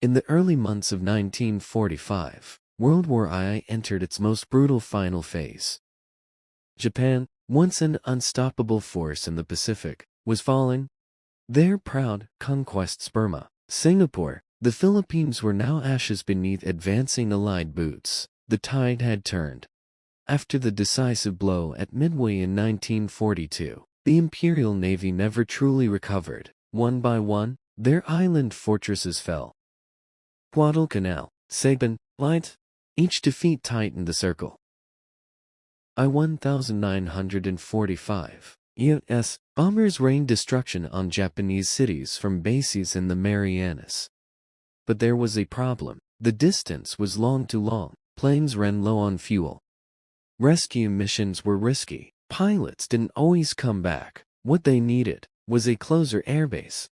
In the early months of 1945, World War I entered its most brutal final phase. Japan, once an unstoppable force in the Pacific, was falling. Their proud conquests Burma, Singapore, the Philippines were now ashes beneath advancing Allied boots. The tide had turned. After the decisive blow at Midway in 1942, the Imperial Navy never truly recovered. One by one, their island fortresses fell. Guadalcanal, Sabin, Light, each defeat tightened the circle. I-1945, U.S. bombers rained destruction on Japanese cities from bases in the Marianas. But there was a problem. The distance was too long, planes ran low on fuel. Rescue missions were risky. Pilots didn't always come back. What they needed was a closer airbase.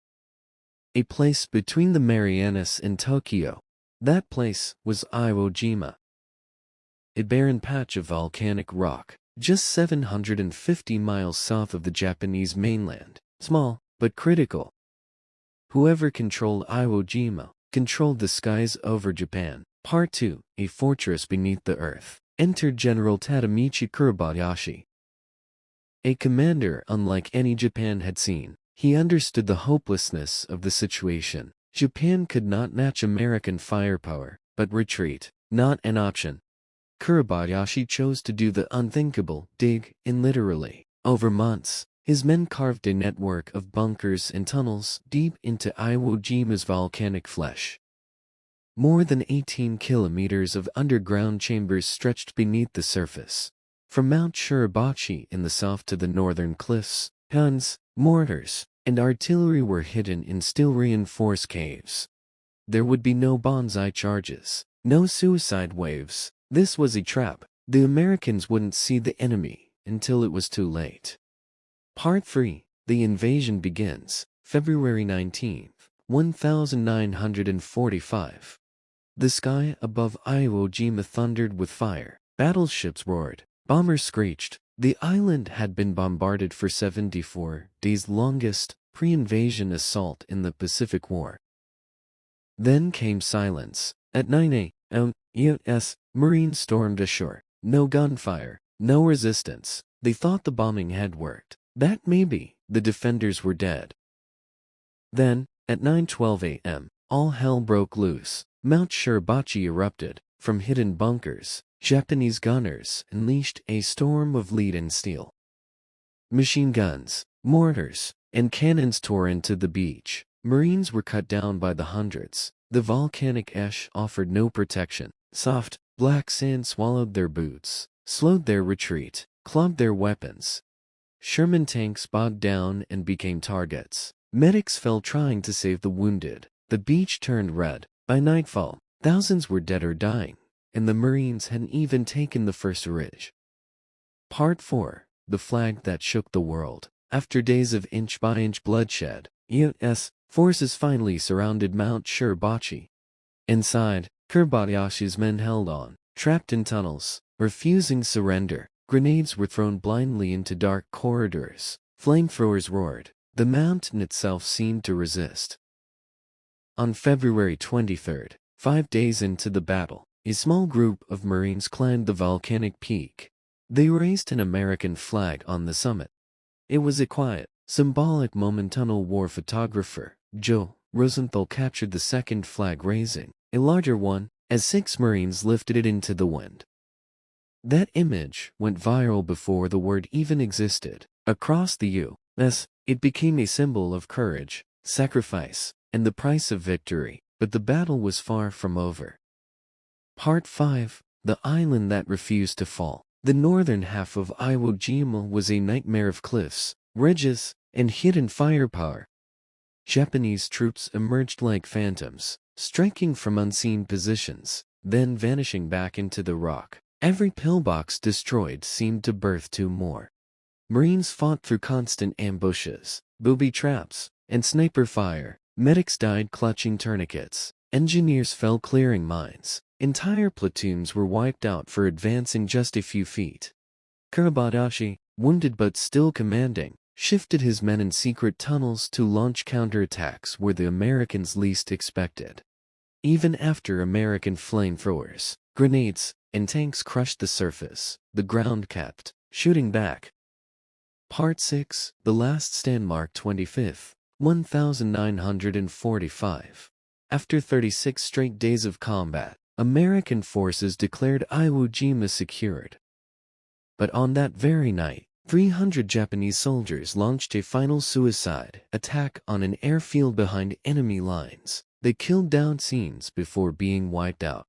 A place between the Marianas and Tokyo. That place was Iwo Jima. A barren patch of volcanic rock, just 750 miles south of the Japanese mainland. Small, but critical. Whoever controlled Iwo Jima controlled the skies over Japan. Part 2, A Fortress Beneath the Earth. Entered General Tadamichi Kurabayashi. A commander unlike any Japan had seen. He understood the hopelessness of the situation. Japan could not match American firepower, but retreat, not an option. Kurabayashi chose to do the unthinkable, dig in literally. Over months, his men carved a network of bunkers and tunnels deep into Iwo Jima's volcanic flesh. More than 18 kilometers of underground chambers stretched beneath the surface. From Mount Shirabachi in the south to the northern cliffs, guns, mortars, and artillery were hidden in steel-reinforced caves. There would be no banzai charges, no suicide waves. This was a trap. The Americans wouldn't see the enemy until it was too late. Part 3, The Invasion Begins, February 19, 1945. The sky above Iwo Jima thundered with fire. Battleships roared. Bombers screeched. The island had been bombarded for 74 days, longest pre-invasion assault in the Pacific War. Then came silence. At 9 a.m., U.S. Marines stormed ashore. No gunfire, no resistance. They thought the bombing had worked. That maybe the defenders were dead. Then, at 9:12 a.m., all hell broke loose. Mount Shirabachi erupted. From hidden bunkers, Japanese gunners unleashed a storm of lead and steel. Machine guns, mortars, and cannons tore into the beach. Marines were cut down by the hundreds. The volcanic ash offered no protection. Soft, black sand swallowed their boots, slowed their retreat, clogged their weapons. Sherman tanks bogged down and became targets. Medics fell trying to save the wounded. The beach turned red. By nightfall, thousands were dead or dying, and the Marines hadn't even taken the first ridge. Part 4, The Flag That Shook the World. After days of inch-by-inch bloodshed, U.S. forces finally surrounded Mount Shirabachi. Inside, Kurabayashi's men held on, trapped in tunnels, refusing surrender. Grenades were thrown blindly into dark corridors. Flamethrowers roared. The mountain itself seemed to resist. On February 23, 5 days into the battle, a small group of Marines climbed the volcanic peak. They raised an American flag on the summit. It was a quiet, symbolic moment. Tunnel war photographer Joe Rosenthal captured the second flag raising, a larger one, as 6 Marines lifted it into the wind. That image went viral before the word even existed. Across the U.S., it became a symbol of courage, sacrifice, and the price of victory. But the battle was far from over. Part 5, The Island That Refused to Fall. The northern half of Iwo Jima was a nightmare of cliffs, ridges, and hidden firepower. Japanese troops emerged like phantoms, striking from unseen positions, then vanishing back into the rock. Every pillbox destroyed seemed to birth 2 more. Marines fought through constant ambushes, booby traps, and sniper fire. Medics died clutching tourniquets. Engineers fell clearing mines. Entire platoons were wiped out for advancing just a few feet. Kurabayashi, wounded but still commanding, shifted his men in secret tunnels to launch counterattacks where the Americans least expected. Even after American flamethrowers, grenades, and tanks crushed the surface, the ground kept shooting back. Part 6, The Last Stand, March 25, 1945. After 36 straight days of combat, American forces declared Iwo Jima secured. But on that very night, 300 Japanese soldiers launched a final suicide attack on an airfield behind enemy lines. They killed down scenes before being wiped out.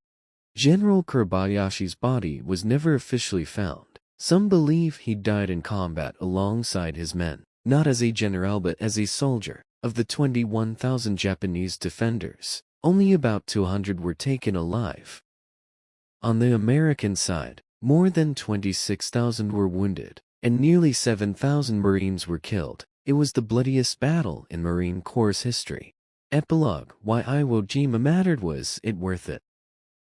General Kobayashi's body was never officially found. Some believe he died in combat alongside his men, not as a general but as a soldier. Of the 21,000 Japanese defenders, only about 200 were taken alive. On the American side, more than 26,000 were wounded, and nearly 7,000 Marines were killed. It was the bloodiest battle in Marine Corps history. Epilogue: Why Iwo Jima mattered. Was it worth it?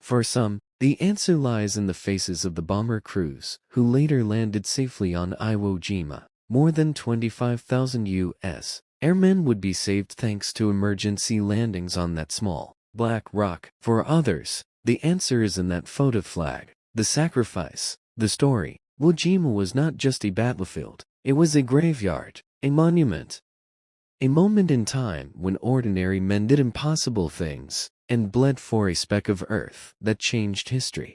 For some, the answer lies in the faces of the bomber crews, who later landed safely on Iwo Jima. More than 25,000 U.S. airmen would be saved thanks to emergency landings on that small, black rock. For others, the answer is in that photo flag, the sacrifice, the story. Iwo Jima was not just a battlefield, it was a graveyard, a monument. A moment in time when ordinary men did impossible things and bled for a speck of earth that changed history.